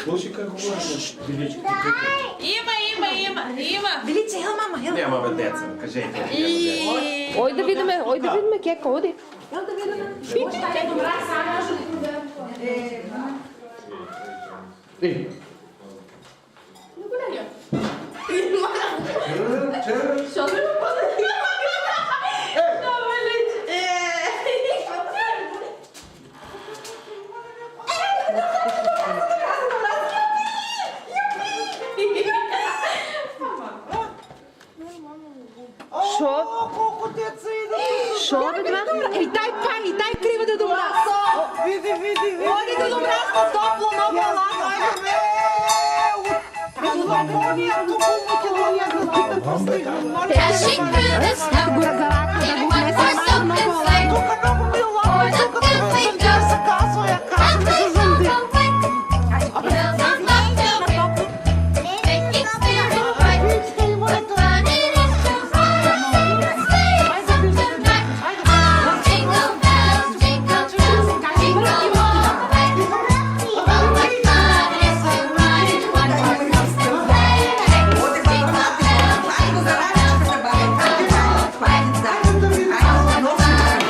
Слушай, как важно. Білічки тільки. Іма. Дивіться, його мама, його. Не, молодець, кажи. Oj da vidime keka, odi. Що ви два? І дай кривати до мразу. Води до мразу, топло, много ладно. Dashing through the snow in a one-horse open sleigh, o'er the field we go, and we roll away. Bells on bobtail ring, making spirits bright. What fun it is to ride in a sleigh tonight! Oh, jingle bells, jingle all the way. Oh, what fun it is to ride in a one-horse open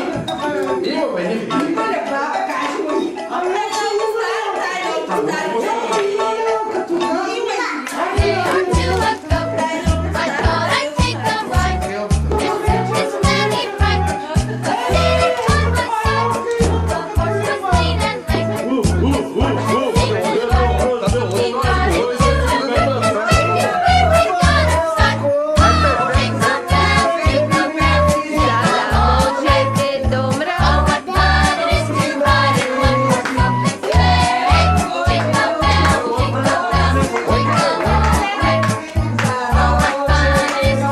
sleigh! Jingle bells,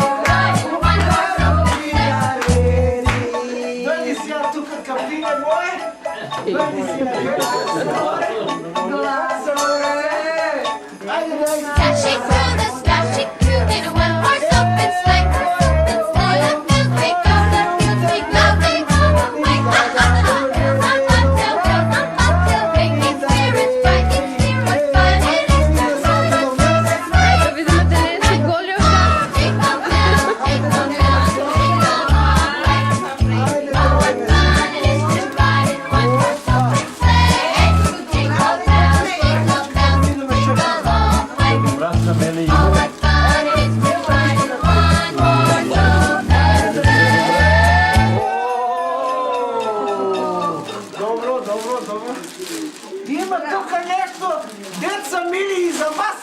jingle bells. Dashing through the splashing through in a one-horse open sleigh. Then through the fields we go, the fields we go, we roll away. Bells on bobtail, making spirits bright, what fun it is to ride in a sleigh. Da vidimo da nesi golio šta. Jingle bells, jingle all the way. Oh, what fun it is to ride in a one-horse open sleigh. Jingle bells, jingle all the way. Oh, what fun it is to ride in a one-horse open sleigh. Dobro. Ima тука нещо, деца мили и за вас.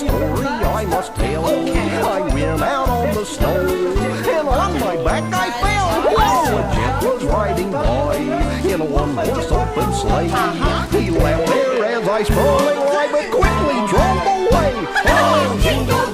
Story I must tell. I went out on the snow, and on my back I fell. Whoa, a gent was riding by in a one-horse open sleigh. He laughed there as I sprung away, but quickly drove away. Oh, jingle